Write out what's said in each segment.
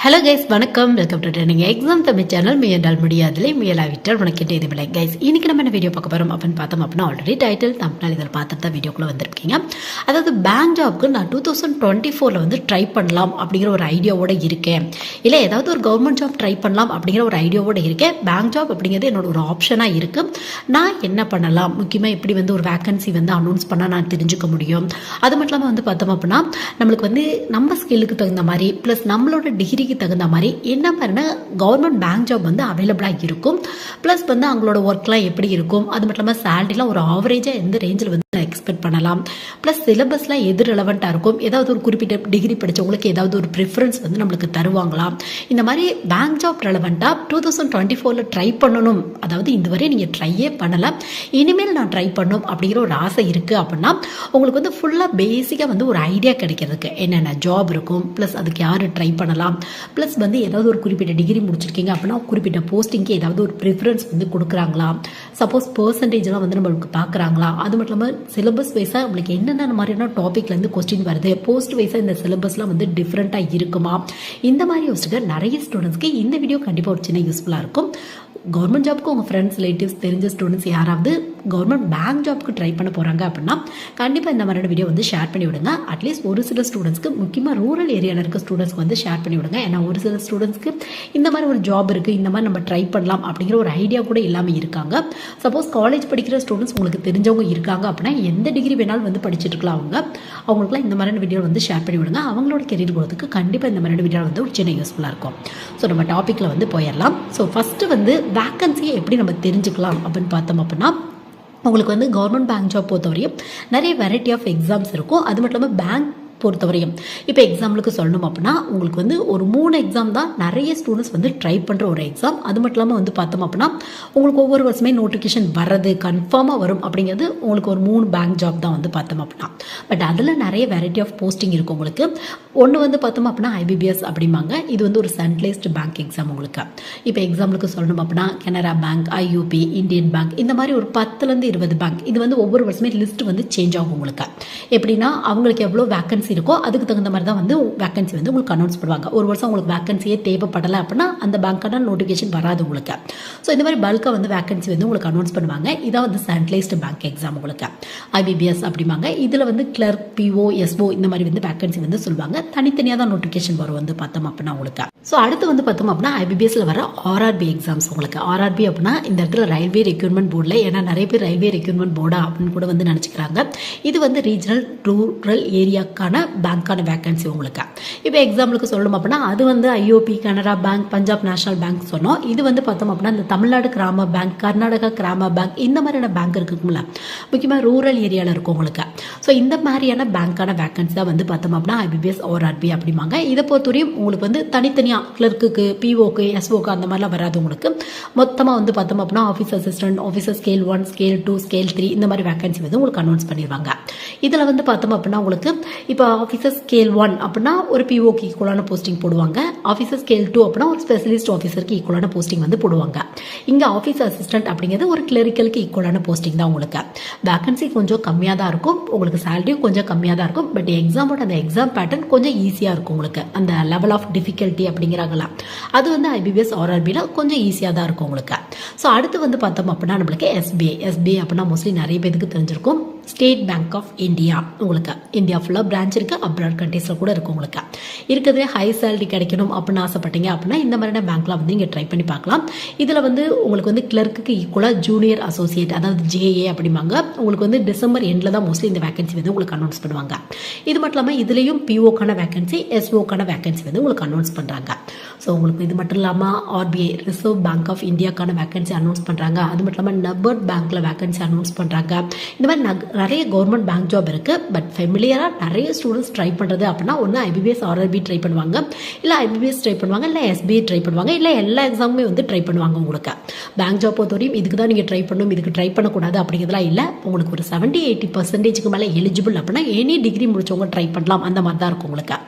Hello guys, வணக்கம். Welcome to trending exam Tamil channel. முயன்றால் முடியாதுலே முயலாவிட்டால் உனக்கு இது இல்லை கைஸ். இன்னைக்கு நம்ம என்ன வீடியோ பார்க்க போகிறோம் அப்படின்னு பார்த்தோம் அப்படின்னா, ஆல்ரெடி டைட்டில் தம்ப்நெயில் இதில் பார்த்துட்டு தான் வீடியோக்குள்ளே வந்திருக்கீங்க. அதாவது பேங்க் ஜாப்க்கு நான் 2024 வந்து ட்ரை பண்ணலாம் அப்படிங்கிற ஒரு ஐடியாவோட இருக்கேன். இல்லை ஏதாவது ஒரு கவர்மெண்ட் ஜாப் ட்ரை பண்ணலாம் அப்படிங்கிற ஒரு ஐடியாவோட இருக்கேன். பேங்க் ஜாப் அப்படிங்கிறது என்னோட ஒரு ஆப்ஷனாக இருக்குது. நான் என்ன பண்ணலாம், முக்கியமாக எப்படி வந்து ஒரு வேக்கன்சி வந்து அனௌன்ஸ் பண்ணால் நான் தெரிஞ்சுக்க முடியும். அது மட்டும் இல்லாமல் வந்து பார்த்தோம் அப்படின்னா, நம்மளுக்கு வந்து நம்ம ஸ்கில்லுக்கு தகுந்த மாதிரி ப்ளஸ் நம்மளோட டிகிரிக்கு தகுந்த மாதிரி என்ன மாதிரினா கவர்மெண்ட் பேங்க் ஜாப் வந்து அவைலபிளாக இருக்கும். ப்ளஸ் வந்து அவங்களோட ஒர்க்லாம் எப்படி இருக்கும், அது மட்டும் இல்லாமல் சேலரிலாம் ஒரு ஆவரேஜாக எந்த ரேஞ்சில் வந்து எக்ஸ்பெக்ட் பண்ணலாம். ப்ளஸ் சிலபஸ்லாம் எது ரெலவெண்ட்டாக இருக்கும், ஏதாவது ஒரு குறிப்பிட்ட டிகிரி படித்தவங்களுக்கு ஏதாவது ஒரு ப்ரிஃபரன்ஸ் வந்து நம்மளுக்கு தருவாங்களா, இந்த மாதிரி பேங்க் ஜாப் ரெலவெண்ட்டாக 2024 ட்ரை பண்ணணும். அதாவது இதுவரை நீங்கள் ட்ரையே பண்ணலை, இனிமேல் நான் ட்ரை பண்ணணும் அப்படிங்கிற ஒரு ஆசை இருக்குது அப்படின்னா உங்களுக்கு வந்து ஃபுல்லாக பேசிக்காக வந்து ஒரு ஐடியா கிடைக்கிறதுக்கு என்னென்ன ஜாப் இருக்கும், ப்ளஸ் அதுக்கு யார் ட்ரை பண்ணலாம், ப்ளஸ் வந்து ஏதாவது ஒரு குறிப்பிட்ட டிகிரி முடிச்சிருக்கீங்க அப்படின்னா குறிப்பிட்ட போஸ்டிங்க்கு ஏதாவது ஒரு ப்ரிஃபரன்ஸ் வந்து கொடுக்குறாங்களா, சப்போஸ் பர்சன்டேஜ்லாம் வந்து நம்மளுக்கு பார்க்குறாங்களா, அது மட்டும் இல்லாமல் சிலபஸ் வைஸாக நம்மளுக்கு என்னென்ன மாதிரியான டாப்பிக்லேருந்து கொஸ்டின் வருது, போஸ்ட் வைஸாக இந்த சிலபஸ்லாம் வந்து டிஃப்ரெண்ட்டாக இருக்குமா, இந்த மாதிரி யோசிச்சுக்க நிறைய ஸ்டூடெண்ட்ஸ்க்கு இந்த வீடியோ கண்டிப்பாக ஒரு சின்ன யூஸ்ஃபுல்லாக இருக்கும். கவர்மெண்ட் ஜாப்க்கு உங்கள் ஃப்ரெண்ட்ஸ் ரிலேட்டிவ்ஸ் தெரிஞ்ச ஸ்டூடெண்ட்ஸ் யாராவது கவர்மெண்ட் பேங்க் ஜாப்க்கு ட்ரை பண்ண போகிறாங்க அப்படின்னா கண்டிப்பாக இந்த மாதிரியான வீடியோ வந்து ஷேர் பண்ணி விடுங்க. அட்லீஸ்ட் ஒரு சில ஸ்டூடெண்ட்ஸ்க்கு, முக்கியமாக ரூரல் ஏரியாவில் இருக்க ஸ்டூடெண்ட்ஸ்க்கு வந்து ஷேர் பண்ணி விடுங்க. ஏன்னா ஒரு சில ஸ்டூடெண்ட்ஸ்க்கு இந்த மாதிரி ஒரு ஜாப் இருக்குது, இந்த மாதிரி நம்ம ட்ரை பண்ணலாம் அப்படிங்கிற ஒரு ஐடியா கூட இல்லாமல் இருக்காங்க. சப்போஸ் காலேஜ் படிக்கிற ஸ்டூடெண்ட்ஸ் உங்களுக்கு தெரிஞ்சவங்க இருக்காங்க அப்படின்னா எந்த டிகிரி வேணாலும் வந்து படிச்சுட்டு இருக்கலாம். அவங்களுக்குலாம் இந்த மாதிரியான வீடியோ வந்து ஷேர் பண்ணி விடுங்க. அவங்களோட கெரியர் போகிறதுக்கு கண்டிப்பாக இந்த மாதிரியான வீடியோ வந்து ஒரு சின்ன யூஸ்ஃபுல்லாக இருக்கும். ஸோ நம்ம டாப்பிக்கில் வந்து போயிடலாம். ஸோ ஃபஸ்ட்டு வந்து வேக்கன்சியை எப்படி நம்ம தெரிஞ்சுக்கலாம் அப்படின்னு பார்த்தோம் அப்படின்னா, உங்களுக்கு வந்து கவர்மெண்ட் பேங்க் ஜாப் பொறுத்தவரையும் நிறைய வெரைட்டி ஆஃப் எக்ஸாம்ஸ் இருக்கும். அது மட்டும் இல்லாமல் பேங்க் பொறுத்தவரையும் இப்போ எக்ஸாம்பிளுக்கு சொல்லணும் அப்படின்னா உங்களுக்கு வந்து ஒரு 3 எக்ஸாம் தான் நிறைய ஸ்டூடெண்ட்ஸ் வந்து ட்ரை பண்ணுற ஒரு எக்ஸாம். அது மட்டும் இல்லாமல் வந்து பார்த்தோம் அப்படின்னா உங்களுக்கு ஒவ்வொரு வருஷமே நோட்டிஃபிகேஷன் வர்றது கன்ஃபார்மாக வரும் அப்படிங்கிறது உங்களுக்கு ஒரு 3 பேங்க் ஜாப் தான் வந்து பார்த்தோம் அப்படின்னா. பட் அதில் நிறைய வெரைட்டி ஆஃப் போஸ்டிங் இருக்கும் உங்களுக்கு. ஒன்று வந்து பார்த்தோம் அப்படின்னா IBPS அப்படிம்பாங்க. இது வந்து ஒரு சென்ட்ரலைஸ்டு பேங்க் எக்ஸாம் உங்களுக்கு. இப்போ எக்ஸாம்பிளுக்கு சொல்லணும் அப்படின்னா Canara bank, IUP, Indian bank, இந்த மாதிரி ஒரு 10லேருந்து 20 பேங்க். இது வந்து ஒவ்வொரு வருஷமே லிஸ்ட் வந்து சேஞ்ச் ஆகும் உங்களுக்கு. எப்படின்னா அவங்களுக்கு எவ்வளோ வேக்கன்சி இருக்கோ அதுக்கு தகுந்த மாதிரி தான் வந்து வேக்கன்சி வந்து உங்களுக்கு அனௌன்ஸ் பண்ணுவாங்க. ஒரு வருஷம் உங்களுக்கு வேக்கன்சியே தேவைப்படலை அப்படின்னா அந்த பேங்க்கான நோட்டிஃபிகேஷன் வராது உங்களுக்கு. ஸோ இந்த மாதிரி பல்காக வந்து வேக்கன்சி வந்து உங்களுக்கு அனௌன்ஸ் பண்ணுவாங்க. இதான் வந்து சென்ட்ரலைஸ்டு பேங்க் எக்ஸாம் உங்களுக்கு. IBPS அப்படிம்பாங்க. இதில் வந்து கிளர்க், PO, SO இந்த மாதிரி வந்து வேக்கன்சி வந்து சொல்லுவாங்க. தனித்தனியாக தான் நோட்டிஃபிகேஷன் வரும் வந்து பார்த்தோம் அப்படின்னா உங்களுக்கு. ஸோ அடுத்து வந்து பார்த்தோம் அப்படின்னா IBPSல வர RRB எக்ஸாம்ஸ் உங்களுக்கு. RRB அப்படின்னா இந்த இடத்துல ரயில்வே ரெக்ரூட்மெண்ட் போர்டில், ஏன்னா நிறைய பேர் ரயில்வே ரெக்ரூட்மெண்ட் போர்டா அப்படின்னு கூட வந்து நினச்சிக்கிறாங்க. இது வந்து ரீஜனல் ரூரல் ஏரியாக்கான பேங்க்கான வேக்கன்சி உங்களுக்கு. இப்போ எக்ஸாம்பிளுக்கு சொல்லணும் அப்படின்னா அது வந்து IOP, Canara bank, Punjab national bank சொன்னோம். இது வந்து பார்த்தோம் அப்படின்னா இந்த தமிழ்நாடு கிராம பேங்க், கர்நாடகா கிராம பேங்க், இந்த மாதிரியான பேங்க் இருக்குங்களா, முக்கியமாக ரூரல் ஏரியாவில் இருக்கும் உங்களுக்கு. ஸோ இந்த மாதிரியான பேங்க்கான வேக்கன்சி தான் வந்து பார்த்தோம் அப்படின்னா IBPS RRB அப்படிம்பாங்க. இதை பொறுத்தவரையும் உங்களுக்கு வந்து தனித்தனியாக கிளர்க்குக்கு, POக்கு, SOக்கு அந்த மாதிரிலாம் வராது உங்களுக்கு. மொத்தமாக வந்து பார்த்தோம் அப்படின்னா office assistant, officer scale 1, scale 2, scale 3 இந்த மாதிரி வேக்கன்சி வந்து உங்களுக்கு அனௌன்ஸ் பண்ணிடுவாங்க. இதில் வந்து பார்த்தோம் அப்படின்னா உங்களுக்கு இப்போ ஆஃபீஸர் ஸ்கேல் 1 அப்படின்னா ஒரு POக்கு ஈக்குவலான போஸ்டிங் போடுவாங்க. ஆஃபீஸர் ஸ்கேல் 2 அப்படின்னா ஒரு ஸ்பெஷலிஸ்ட் ஆஃபீஸருக்கு ஈக்குவலான போஸ்டிங் வந்து போடுவாங்க. இங்கே ஆஃபீஸ் அசிஸ்டன்ட் அப்படிங்கிறது ஒரு கிளரிக்கலுக்கு ஈக்குவலான போஸ்டிங் தான் உங்களுக்கு. வேக்கன்சி கொஞ்சம் கம்மியாக தான் இருக்கும், உங்களுக்கு சேலரியும் கொஞ்சம் கம்மியாக தான் இருக்கும். பட் எக்ஸாமோட அந்த எக்ஸாம் பேட்டர்ன் கொஞ்சம் ஈஸியாக இருக்கும் உங்களுக்கு. அந்த லெவல் ஆஃப் டிஃபிகல்ட்டி அப்படிங்கிறாங்களா, அது வந்து IBPS RRBல கொஞ்சம் ஈஸியாக தான் இருக்கும் உங்களுக்கு. ஸோ அடுத்து வந்து பார்த்தோம் அப்படின்னா நம்மளுக்கு SBI அப்படின்னா மோஸ்ட்லி நிறைய பேருக்கு தெரிஞ்சிருக்கும். ஸ்டேட் பேங்க் ஆஃப் இந்தியா உங்களுக்கு. இந்தியா ஃபுல்லாக பிரான்ச் இருக்குது, அப்ராட் கண்ட்ரீஸில் கூட இருக்கும் உங்களுக்கு. இருக்கிறதுலே ஹை சேலரி கிடைக்கணும் அப்படின்னு ஆசைப்பட்டீங்க அப்படின்னா இந்த மாதிரியான பேங்க்லாம் வந்து நீங்கள் ட்ரை பண்ணி பார்க்கலாம். இதில் வந்து உங்களுக்கு வந்து கிளர்க்கு ஈக்குவலாக ஜூனியர் அசோசியேட், அதாவது JA அப்படிம்பாங்க. உங்களுக்கு வந்து டிசம்பர் எண்டில் தான் மோஸ்ட்லி இந்த வேகன்சி வந்து உங்களுக்கு அனௌன்ஸ் பண்ணுவாங்க. இது மட்டும் இல்லாமல் இதுலேயும் POக்கான வேகன்சி, SOக்கான வேகன்சி வந்து உங்களுக்கு அனௌன்ஸ் பண்ணுறாங்க. ஸோ உங்களுக்கு இது மட்டும் இல்லாமல் RBI, ரிசர்வ் பேங்க் ஆஃப் இந்தியாக்கான வேகன்சி அனௌன்ஸ் பண்ணுறாங்க. அது மட்டும் இல்லாமல் NABARD பேங்க்கில் வேகன்சி அனௌன்ஸ் பண்ணுறாங்க. இந்த மாதிரி நிறைய கவர்மெண்ட் பேங்க் ஜாப் இருக்குது. பட் ஃபெமிலியராக நிறைய ஸ்டூடெண்ட்ஸ் ட்ரை பண்ணுறது அப்படின்னா ஒன்று IBPS RRB ட்ரை பண்ணுவாங்க, இல்லை IBPS ட்ரை பண்ணுவாங்க, இல்லை SBI ட்ரை பண்ணுவாங்க, இல்லை எல்லா எக்ஸாமுமே வந்து ட்ரை பண்ணுவாங்க உங்களுக்கு. பேங்க் ஜாப் பொறுத்தவரையும் இதுக்கு தான் நீங்கள் ட்ரை பண்ணணும், இதுக்கு ட்ரை பண்ணக்கூடாது அப்படிங்கிறதுலாம் இல்லை. உங்களுக்கு ஒரு 70-80% மேலே எலிஜிபிள் அப்படின்னா எனி டிகிரி முடிச்சவங்க ட்ரை பண்ணலாம், அந்த மாதிரி தான் இருக்கும் உங்களுக்கு.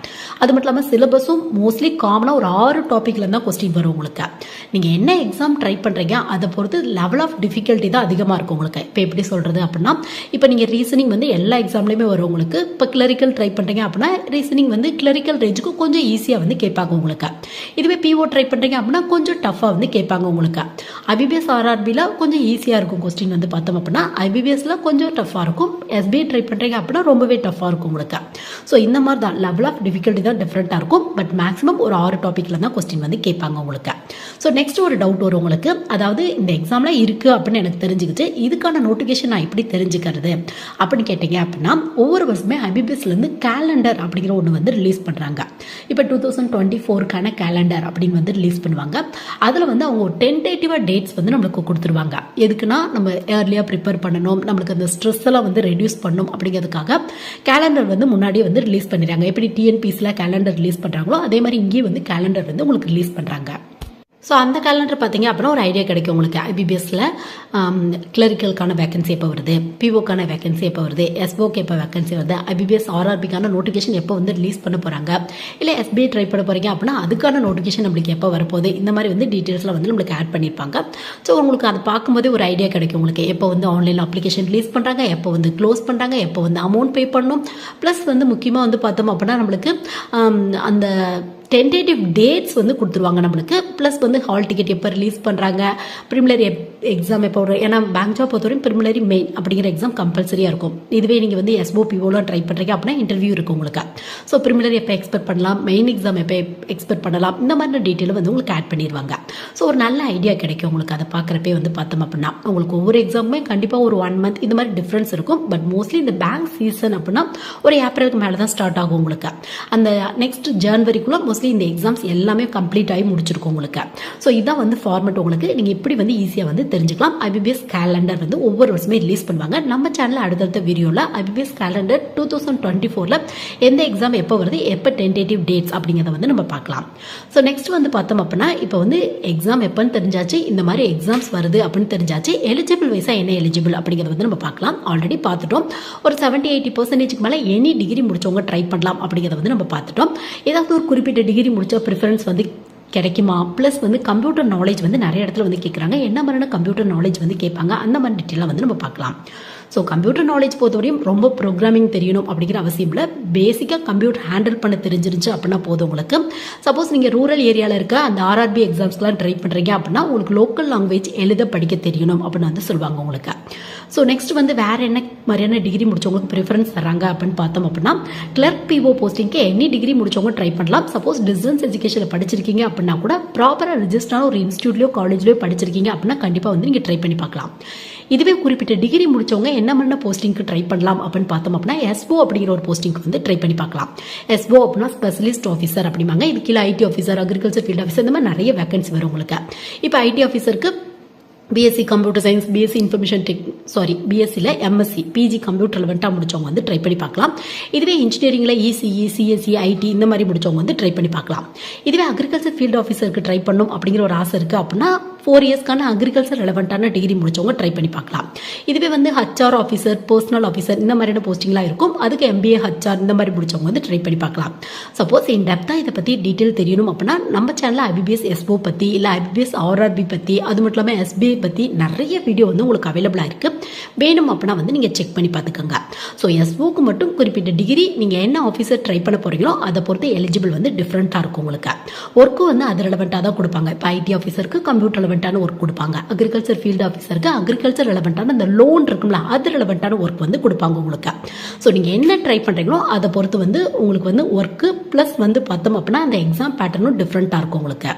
அது மட்டும் இல்லாமல் சிலபஸும் மோஸ்ட்லி காமனாக ஒரு 6 டாப்பிக்ல தான் கொஸ்டின் வரும் உங்களுக்கு. நீங்கள் என்ன எக்ஸாம் ட்ரை பண்ணுறீங்க அதை பொறுத்து லெவல் ஆஃப் டிஃபிகல்ட்டி தான் அதிகமாக இருக்கும் உங்களுக்கு. இப்போ எப்படி சொல்கிறது அப்படின்னா, இப்போ நீங்கள் ரீசனிங் வந்து எல்லா எக்ஸாம்லேயுமே வரும் உங்களுக்கு. இப்போ கிளரிக்கல் ட்ரை பண்ணுறீங்க அப்படின்னா ரீசனிங் வந்து கிளரிக்கல் ரேஞ்சுக்கு கொஞ்சம் ஈஸியாக வந்து கேட்பாங்க உங்களுக்கு. இதுவே பிஓ ட்ரை பண்ணுறீங்க அப்படின்னா கொஞ்சம் டஃப்பாக வந்து கேட்பாங்க உங்களுக்கு. ஐபிபிஎஸ் ஆர்ஆர்பியில் கொஞ்சம் ஈஸியாக இருக்கும் கொஸ்டின் வந்து பார்த்தோம் அப்படின்னா, ஐபிபிஎஸ்ல கொஞ்சம் டஃப்பாக இருக்கும். எஸ்பிஐ ட்ரை பண்ணுறீங்க அப்படின்னா ரொம்பவே டஃப்பாக இருக்கும் உங்களுக்கு. ஸோ இந்த மாதிரி தான் லெவல் ஆஃப் டிஃபிகல்ட்டி தான் டிஃப்ரெண்ட்டாக இருக்கும். பட் மேக்ஸிமம் ஒரு 6 டாப்பிக்கில் தான் கொஸ்டின் வந்து கேட்பாங்க உங்களுக்கு. ஸோ நெக்ஸ்ட் ஒரு டவுட் வரும் உங்களுக்கு, அதாவது இந்த எக்ஸாமில் இருக்குது அப்படின்னு எனக்கு தெரிஞ்சுக்கிச்சு, இதுக்கான நோட்டிஃபிகேஷன் நான் எப்படி தெரிஞ்சுக்கிறது அப்படின்னு கேட்டீங்க அப்படின்னா, ஒவ்வொரு வருஷமே ஐபிபிஎஸ்லேருந்து கேலண்டர் அப்படிங்கிற ஒன்று வந்து ரிலீஸ் பண்ணுறாங்க. இப்போ 2024க்கான கேலண்டர் அப்படின்னு வந்து ரிலீஸ் பண்ணுவாங்க. அதில் வந்து அவங்க டென்டேட்டிவாக டேட்ஸ் வந்து நம்மளுக்கு கொடுத்துருவாங்க. எதுக்குன்னா நம்ம ஏர்லியாக ப்ரிப்பேர் பண்ணணும், நம்மளுக்கு அந்த ஸ்ட்ரெஸ் எல்லாம் வந்து ரெடியூஸ் பண்ணணும் அப்படிங்கிறதுக்காக கேலண்டர் வந்து முன்னாடியே வந்து ரிலீஸ் பண்ணிடுறாங்க. எப்படி டிஎன்பிஎஸ்சியில் கேலண்டர் ரிலீஸ் பண்ணுறாங்களோ அதே மாதிரி இங்கேயும் வந்து கேலண்டர் வந்து உங்களுக்கு ரிலீஸ் பண்ணுறாங்க. ஸோ அந்த கேலண்டர் பார்த்தீங்க அப்படின்னா ஒரு ஐடியா கிடைக்கும் உங்களுக்கு. ஐபிபிஎஸ்ல கிளரிக்கலுக்கான வேகன்சி எப்போ வருது, பிஓக்கான வேகன்சி எப்போ வருது, எஸ்ஓக்கு எப்போ வேகன்சி வருது, ஐபிபிஎஸ் ஆர்ஆர்பிக்கான நோட்டிஃபிகேஷன் எப்போ வந்து ரிலீஸ் பண்ண போகிறாங்க, இல்லை எஸ்பிஐ ட்ரை பண்ண போகிறீங்க அப்படின்னா அதுக்கான நோட்டிஃபிகேஷன் நம்மளுக்கு எப்போ வரப்போகுது, இந்த மாதிரி வந்து டீட்டெயில்ஸ்லாம் வந்து நம்மளுக்கு ஆட் பண்ணியிருப்பாங்க. ஸோ உங்களுக்கு அதை பார்க்கும்போதே ஒரு ஐடியா கிடைக்கும் உங்களுக்கு. எப்போ வந்து ஆன்லைன் அப்ளிகேஷன் ரிலீஸ் பண்ணுறாங்க, எப்போ வந்து க்ளோஸ் பண்ணுறாங்க, எப்போ வந்து அமௌண்ட் பே பண்ணணும், ப்ளஸ் வந்து முக்கியமாக வந்து பார்த்தோம் அப்படின்னா நம்மளுக்கு அந்த டென்டேட்டிவ் டேட்ஸ் வந்து கொடுத்துருவாங்க நம்மளுக்கு. ப்ளஸ் வந்து ஹால் டிக்கெட் எப்போ ரிலீஸ் பண்ணுறாங்க, ப்ரிமிலரி எக்ஸாம் எப்போ வரும். ஏன்னா பேங்க் ஜாப் பொறுத்தவரைக்கும் ப்ரிமிலரி மெயின் அப்படிங்கிற எக்ஸாம் கம்பல்சரியாக இருக்கும். இதுவே நீங்கள் வந்து எஸ்ஓ பிஓலாம் ட்ரை பண்ணுறீங்க அப்படின்னா இன்டர்வியூ இருக்கும் உங்களுக்கு. ஸோ ப்ரிமிலரி எப்போ எக்ஸ்பெக்ட் பண்ணலாம், மெயின் எக்ஸாம் எப்போ எக்ஸ்பெக்ட் பண்ணலாம், இந்த மாதிரி டீட்டெயிலும் வந்து உங்களுக்கு ஆட் பண்ணிடுவாங்க. ஸோ ஒரு நல்ல ஐடியா கிடைக்கும் உங்களுக்கு. அதை பார்க்குறப்பே வந்து பார்த்தோம் அப்படின்னா உங்களுக்கு ஒவ்வொரு எக்ஸாமுமே கண்டிப்பாக ஒரு 1 மந்த் இந்த மாதிரி டிஃப்ரென்ஸ் இருக்கும். பட் மோஸ்ட்லி இந்த பேங்க் சீசன் அப்படின்னா ஒரு ஏப்ரலுக்கு மேலே தான் ஸ்டார்ட் ஆகும் உங்களுக்கு. அந்த நெக்ஸ்ட் ஜனவரிக்குள்ள மோஸ்ட்லி இந்த எக்ஸாம்ஸ் எல்லாமே கம்ப்ளீட் ஆகி முடிச்சிருக்கும் உங்களுக்கு. ஸோ இதான் வந்து ஃபார்மேட் உங்களுக்கு. நீங்கள் இப்படி வந்து ஈஸியாக வந்து தெரிஞ்சுக்கலாம். ஐபிபிஎஸ் கேலண்டர் வந்து ஒவ்வொரு வருஷமே ரிலீஸ் பண்ணுவாங்க. நம்ம சேனலில் அடுத்தடுத்த வீடியோவில் ஐபிபிஎஸ் கேலண்டர் 2024 எந்த எக்ஸாம் எப்போ வருது, எப்போ டென்டேட்டிவ் டேட்ஸ் அப்படிங்கிறத வந்து நம்ம பார்க்கலாம். ஸோ நெக்ஸ்ட் வந்து பார்த்தோம் அப்படின்னா இப்போ வந்து எக்ஸாம் எப்போன்னு தெரிஞ்சாச்சு, இந்த மாதிரி எக்ஸாம்ஸ் வருது அப்படின்னு தெரிஞ்சாச்சு. எலிஜிபிள் வைஸாக என்ன எலிஜிபிள் அப்படிங்கிறத வந்து நம்ம பார்க்கலாம். ஆல்ரெடி பார்த்துட்டோம். ஒரு 70-80% மேலே எனி டிகிரி முடிச்சவங்க ட்ரை பண்ணலாம் அப்படிங்கிறத வந்து நம்ம பார்த்துட்டோம். ஏதாவது ஒரு குறிப்பிட்ட டிகிரி முடிச்ச ப்ரிஃபரன்ஸ் வந்து கிடைக்குமா, ப்ளஸ் வந்து கம்ப்யூட்டர் நாலேஜ் வந்து நிறைய இடத்துல வந்து கேட்குறாங்க. என்ன மாதிரியான கம்ப்யூட்டர் நாலேஜ் வந்து கேட்பாங்க, அந்த மாதிரி டீட்டெயிலாக வந்து நம்ம பார்க்கலாம். ஸோ கம்ப்யூட்டர் நாலேஜ் பொறுத்தவரையும் ரொம்ப ப்ரோக்ராமிங் தெரியணும் அப்படிங்கிற அவசியம் இல்லை. பேசிக்காக கம்ப்யூட்டர் ஹேண்டில் பண்ண தெரிஞ்சிருச்சு அப்படின்னா போதும் உங்களுக்கு. சப்போஸ் நீங்கள் ரூரல் ஏரியாவில் இருக்க அந்த ஆர்ஆர்பி எக்ஸாம்ஸ்லாம் ட்ரை பண்ணுறீங்க அப்படின்னா உங்களுக்கு லோக்கல் லாங்குவேஜ் எழுத படிக்க தெரியணும் அப்படின்னு வந்து சொல்லுவாங்க உங்களுக்கு. ஸோ நெக்ஸ்ட் வந்து வேறு என்ன மாதிரியான டிகிரி முடிச்சவங்களுக்கு ப்ரிஃபரன்ஸ் தராங்க அப்படின்னு பார்த்தோம் அப்படின்னா கிளர்க் பிஓ போஸ்டிங்க்கு எனி டிகிரி முடிச்சவங்க ட்ரை பண்ணலாம். சப்போஸ் டிஸ்டன்ஸ் எஜுகேஷனில் படிச்சிருக்கீங்க அப்படின்னா கூட ப்ராப்பராக ரிஜிஸ்டரான ஒரு இன்ஸ்டியூட்லையோ காலேஜ்லையோ படிச்சிருக்கீங்க அப்படின்னா கண்டிப்பாக வந்து நீங்கள் ட்ரை பண்ணி பார்க்கலாம். இதுவே குறிப்பிட்ட டிகிரி முடிச்சவங்க என்ன பண்ண போஸ்டிங்க்கு ட்ரை பண்ணலாம் அப்படின்னு பார்த்தோம் அப்படின்னா எஸ்ஓ அப்படிங்கிற ஒரு போஸ்டிங்க்கு வந்து ட்ரை பண்ணி பார்க்கலாம். எஸ்ஓ அப்படின்னா ஸ்பெஷலிஸ்ட் ஆஃபீஸர் அப்படிம்பாங்க. இது கீழே IT officer, agriculture field officer, இந்த மாதிரி நிறைய வேகன்சி வரும் உங்களுக்கு. இப்போ ஐடி ஆஃபீஸருக்கு BSc computer science, BSc information பிஎஸ்சியில் எம்எஸ்சி, பிஜி கம்ப்யூட்டர் ரெலவெண்ட்டாக முடிச்சவங்க வந்து ட்ரை பண்ணி பார்க்கலாம். இதுவே இன்ஜினியரிங்கில் இசிஇ, சிஎஸ்சி, ஐடி இந்த மாதிரி முடிச்சவங்க வந்து ட்ரை பண்ணி பார்க்கலாம். இதுவே அக்ரிகல்ச்சர் ஃபீல்ட் ஆஃபீஸருக்கு ட்ரை பண்ணணும் அப்படிங்கிற ஒரு ஆசை இருக்குது அப்படின்னா 4 இயர்ஸ்க்கான அக்ரிகல்ச்சர் ரெலவெண்ட்டான டிகிரி முடிச்சவங்க ட்ரை பண்ணி பார்க்கலாம். இதுவே வந்து ஹச்ஆர் ஆஃபீஸர், பர்சனல் ஆஃபீஸர் இந்த மாதிரியான போஸ்டிங்லாம் இருக்கும். அதுக்கு எம்பிஏ ஹச்ஆர் இந்த மாதிரி முடிச்சவங்க வந்து ட்ரை பண்ணி பார்க்கலாம். சப்போஸ் இன் டெப்த்தாக இதை பற்றி டீட்டெயில் தெரியணும் அப்படின்னா நம்ம சேனலில் ஐபிபிஎஸ் எஸ்ஓ பற்றி, இல்லை ஐபிபிஎஸ் ஆர்ஆர்பி பற்றி, அது மட்டும் இல்லாமல் எஸ்பிஐ பற்றி நிறைய வீடியோ வந்து உங்களுக்கு அவைலபிளாக இருக்குது. வேணும் அப்படின்னா வந்து நீங்கள் செக் பண்ணி பார்த்துக்கோங்க. ஸோ எஸ்ஓக்கு மட்டும் குறிப்பிட்ட டிகிரி நீங்கள் என்ன ஆஃபீஸர் ட்ரை பண்ண போகிறீங்களோ அதை பொறுத்து எலிஜிபிள் வந்து டிஃப்ரெண்ட்டாக இருக்கும் உங்களுக்கு. ஒர்க்கும் வந்து அது ரெலவெண்ட்டாக தான் கொடுப்பாங்க. இப்போ ஐடி ஆஃபீஸருக்கு கம்ப்யூட்டர் ரெலவெண்ட்டான ஒர்க் கொடுப்பாங்க. அக்ரிகல்ச்சர் ஃபீல்டு ஆஃபீஸருக்கு அக்ரிகல்ச்சர் ரெலவெண்ட்டான அந்த லோன் இருக்கும்ல அது ரெலவெண்ட்டான ஒர்க் வந்து கொடுப்பாங்க உங்களுக்கு. ஸோ நீங்கள் என்ன ட்ரை பண்ணுறீங்களோ அதை பொறுத்து வந்து உங்களுக்கு வந்து ஒர்க்கு ப்ளஸ் வந்து பார்த்தோம் அப்படின்னா அந்த எக்ஸாம் பேட்டர்னும் டிஃப்ரெண்ட்டாக இருக்கும் உங்களுக்கு.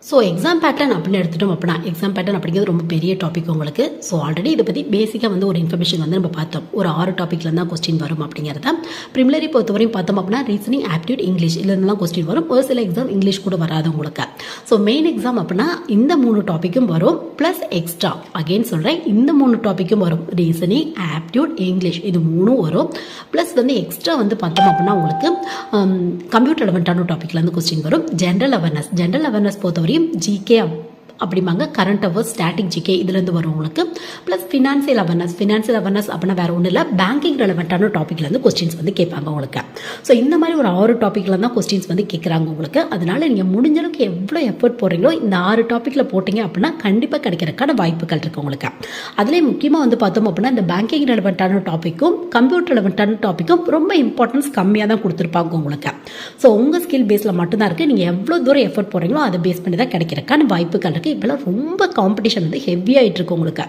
ஸோ எக்ஸாம் பேட்டர்ன் அப்படின்னு எடுத்துட்டோம் அப்படின்னா எக்ஸாம் பேட்டர்ன் அப்படிங்கிறது ரொம்ப பெரிய டாபிக் உங்களுக்கு. ஸோ ஆல்ரெடி இதை பற்றி பேசிக்காக வந்து ஒரு இன்ஃபர்மேஷன் வந்து நம்ம பார்த்தோம். ஒரு 6 டாப்பிக்ல தான் கொஸ்டின் வரும் அப்படிங்கிறத. ப்ரிமிலரி பொறுத்தவரையும் பார்த்தோம் அப்படின்னா ரீசனிங், ஆப்டியூட், இங்கிலீஷ் இதுலாம் கொஸ்டின் வரும். ஒரு சில எக்ஸாம் இங்கிலீஷ் கூட வராது உங்களுக்கு. ஸோ மெயின் எக்ஸாம் அப்படின்னா இந்த 3 டாப்பிக்கும் வரும். ப்ளஸ் எக்ஸ்ட்ரா அகெயின் சொல்கிறேன், இந்த 3 டாப்பிக்கும் வரும். ரீசனிங், ஆப்டியூட், இங்கிலீஷ் இது 3 வரும். ப்ளஸ் வந்து எக்ஸ்ட்ரா வந்து பார்த்தோம் அப்படின்னா உங்களுக்கு கம்ப்யூட்டர் ரெலவெண்ட்டான டாப்பிக்ல இருந்து கொஸ்டின் வரும். ஜென்ரல் அவேர்னஸ் பொறுத்தவரையும் ஜிகே அப்படிம்பாங்க, கரண்ட் அவர்ஸ், ஸ்டாட்டிக் ஜிகே இதுலேருந்து வரும் உங்களுக்கு. ப்ளஸ் ஃபினான்சியல் அவேர்னஸ் அப்படின்னா வேறு ஒன்றும் இல்லை, பேங்கிங் ரெலவெண்ட்டான டாப்பிக்லேருந்து கொஸ்டின்ஸ் வந்து கேட்பாங்க உங்களுக்கு. ஸோ இந்த மாதிரி ஒரு 6 டாப்பிக்கில் தான் கொஸ்டின்ஸ் வந்து கேட்குறாங்க உங்களுக்கு. அதனால நீங்கள் முடிஞ்ச அளவுக்கு எவ்வளோ எஃபர்ட் போடுறீங்களோ இந்த 6 டாப்பிக்கில் போட்டிங்க அப்படின்னா கண்டிப்பாக கிடைக்கிறதுக்கான வாய்ப்புகள் இருக்குது உங்களுக்கு. அதுலேயே முக்கியமாக வந்து பார்த்தோம் அப்படின்னா இந்த பேங்கிங் ரெலவெண்ட்டான டாப்பிக்கும் கம்ப்யூட்டர் ரெலவெண்ட்டான டாப்பிக்கும் ரொம்ப இம்பார்ட்டன்ஸ் கம்மியாக தான் கொடுத்துருப்பாங்க உங்களுக்கு. ஸோ உங்கள் ஸ்கில் பேஸில் மட்டும்தான் இருக்குது. நீங்கள் எவ்வளோ தூரம் எஃபர்ட் போடுறீங்களோ அதை பேஸ் பண்ணி தான் கிடைக்கிறதுக்கான வாய்ப்புகள் இருக்குது. இப்போலாம் ரொம்ப காம்படிஷன் வந்து ஹெவியாகிட்டு இருக்கு உங்களுக்கு.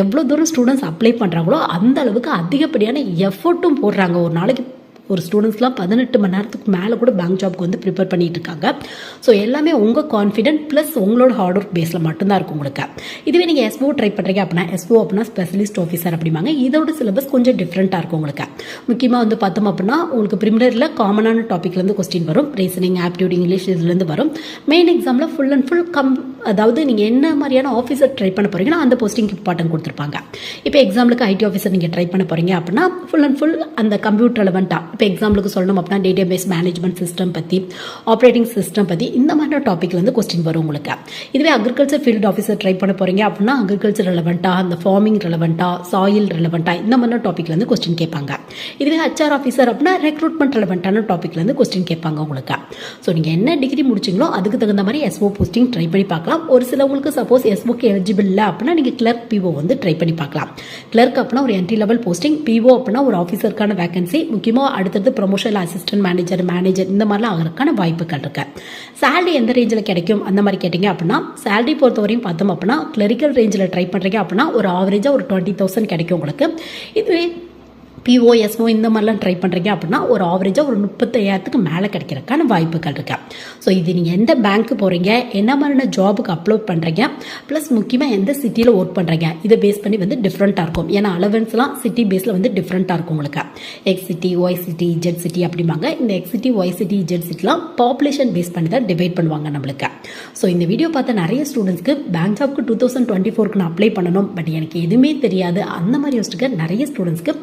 எவ்வளோ தூரம் ஸ்டூடெண்ட்ஸ் அப்ளை பண்ணுறாங்களோ அந்த அளவுக்கு அதிகப்படியான எஃபர்ட்டும் போடுறாங்க. ஒரு நாளைக்கு ஒரு ஸ்டூடெண்ட்ஸ்லாம் 18 மணி நேரத்துக்கு மேலே கூட பேங்க் ஜாப்க்கு வந்து ப்ரிப்பேர் பண்ணிட்டு இருக்காங்க. ஸோ எல்லாமே உங்கள் கான்ஃபிடென்ட் ப்ளஸ் உங்களோட ஹார்ட் ஒர்க் பேஸில் மட்டும்தான் இருக்கும் உங்களுக்கு. இதுவே நீங்கள் எஸ்ஓ ட்ரை பண்ணுறீங்க அப்படின்னா ஸ்பெஷலிஸ்ட் ஆஃபீஸர் அப்படிம்பாங்க. இதோட சிலபஸ் கொஞ்சம் டிஃப்ரெண்ட்டாக இருக்கும் உங்களுக்கு. முக்கியமாக வந்து பார்த்தோம் அப்படின்னா உங்களுக்கு ப்ரிமினரியில் காமனான டாப்பிக்லேருந்து கொஸ்டின் வரும், ரீசனிங், ஆப்டிடியூட், இங்கிலீஷ் இதுலேருந்து வரும். மெயின் எக்ஸாமில் ஃபுல் அண்ட் ஃபுல் அதாவது நீங்கள் என்ன மாதிரியான ஆஃபீஸர் ட்ரை பண்ண போகிறீங்கன்னா அந்த போஸ்டிங் இம்பார்ட்டன்ட் கொடுத்துருப்பாங்க. இப்போ எக்ஸாம்பிளுக்கு ஐடி ஆஃபீஸர் நீங்கள் ட்ரை பண்ண போகிறீங்க அப்படின்னா ஃபுல் அண்ட் ஃபுல் அந்த கம்ப்யூட்டர் ரெலவெண்ட்டாக, இப்போ எக்ஸாம்பிளுக்கு சொல்லணும் அப்படின்னா டேட்டாபேஸ் மேனேஜ்மெண்ட் சிஸ்டம் பற்றி, ஆப்ரேட்டிங் சிஸ்டம் பற்றி இந்த மாதிரி டாப்பிக்ல வந்து கொஸ்டின் வரும் உங்களுக்கு. இதுவே அக்ரிகல்ச்சர் ஃபீல்டு ஆஃபீஸர் ட்ரை பண்ண போகிறீங்க அப்படின்னா அக்ரிகல்ச்சர் ரெலவெண்ட்டாக, அந்த ஃபார்மிங் ரெலவெண்ட்டாக, சாயில் ரெலவெண்ட்டாக இந்த மாதிரி டாப்பிக்ல வந்து கொஸ்டின் கேட்பாங்க. இதுவே ஹெச்ஆர் ஆஃபீஸர் அப்படின்னா ரெக்ரூட்மெண்ட் ரெலவெண்ட்டான டாப்பிக்ல வந்து கொஸ்டின் கேட்பாங்க உங்களுக்கு. ஸோ நீங்கள் என்ன டிகிரி முடிச்சிங்களோ அதுக்கு தகுந்த மாதிரி எஸ்ஓ போஸ்டிங் ட்ரை பண்ணி பார்க்கலாம். ஒரு சிலவங்களுக்கு சப்போஸ் எஸ்ஓக்கு எலிஜிபிள் இல்லை அப்படின்னா நீங்கள் கிளர்க் பிஓ வந்து ட்ரை பண்ணி பார்க்கலாம். கிளர்க் அப்படின்னா ஒரு என்ட்ரி லெவல் போஸ்டிங், பிஓ அப்படின்னா ஒரு ஆஃபீஸருக்கான வேகன்சி. முக்கியமாக அடுத்தது ப்ரொமோஷன், அசிஸ்டன்ட் மேனேஜர் இந்த மாதிரிலாம் ஆகிறதுக்கான வாய்ப்புகள் இருக்கு. சேலரி எந்த ரேஞ்சில் கிடைக்கும் அந்த மாதிரி கேட்டிங்க அப்படின்னா சேலரி பொறுத்தவரையும் பார்த்தோம் அப்படின்னா கிளரிக்கல் ரேஞ்சில் ட்ரை பண்ணுறீங்க அப்படின்னா ஒரு ஆவரேஜாக ஒரு 20,000 கிடைக்கும் உங்களுக்கு. இதுவே பிஓ, எஸ்ஓ இந்த மாதிரிலாம் ட்ரை பண்ணுறீங்க அப்படின்னா ஒரு ஆவரேஜாக ஒரு 35,000க்கு மேலே கிடைக்கிறதுக்கான வாய்ப்புகள் இருக்கு. ஸோ இது நீங்கள் எந்த பேங்க்கு போகிறீங்க, என்ன மாதிரியான ஜாபுக்கு அப்லோட் பண்ணுறீங்க, ப்ளஸ் முக்கியமாக எந்த சிட்டியில் ஒர்க் பண்ணுறீங்க இதை பேஸ் பண்ணி வந்து டிஃப்ரெண்ட்டாக இருக்கும். ஏன்னா அலவன்ஸ்லாம் சிட்டி பேஸில் வந்து டிஃப்ரெண்ட்டாக இருக்கும் உங்களுக்கு. X city, Y city, Z city அப்படிம்பாங்க. இந்த X city, Y city, Z சிட்டிலாம் பாப்புலேஷன் பேஸ் பண்ணி தான் டிவைட் பண்ணுவாங்க நம்மளுக்கு. ஸோ இந்த வீடியோ பார்த்த நிறைய ஸ்டூடெண்ட்ஸ்க்கு பேங்க் ஜாப்க்கு 2024க்கு நான் அப்ளை பண்ணணும், பட் எனக்கு எதுவுமே தெரியாது அந்த மாதிரி யோசிச்சுக்க நிறைய ஸ்டூடெண்ட்ஸ்க்கு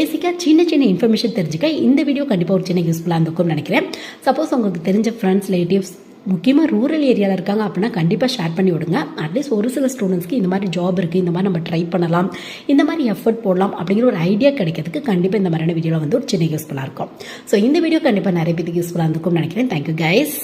பேசிக்காக சின்ன இன்ஃபர்மேஷன் தெரிஞ்சுக்க இந்த வீடியோ கண்டிப்பாக ஒரு சின்ன யூஸ்ஃபுல்லாக இருந்திருக்கும்னு நினைக்கிறேன். சப்போஸ் உங்களுக்கு தெரிஞ்ச ஃப்ரெண்ட்ஸ், ரிலேட்டிவ்ஸ் முக்கியமாக ரூரல் ஏரியாவில் இருக்காங்க அப்படின்னா கண்டிப்பாக ஷேர் பண்ணி விடுங்க. அட்லீஸ்ட் ஒரு சில ஸ்டூடெண்ட்ஸ்க்கு இந்த மாதிரி ஜாப் இருக்குது, இந்த மாதிரி நம்ம ட்ரை பண்ணலாம், இந்த மாதிரி எஃபர்ட் போடலாம் அப்படிங்கிற ஒரு ஐடியா கிடைக்கிறதுக்கு கண்டிப்பாக இந்த மாதிரியான வீடியோவில் வந்து ஒரு சின்ன யூஸ்ஃபுல்லாக இருக்கும். ஸோ இந்த வீடியோ கண்டிப்பாக நிறைய பேருக்கு யூஸ்ஃபுல்லாக இருந்திருக்கும்னு நினைக்கிறேன். Thank you guys.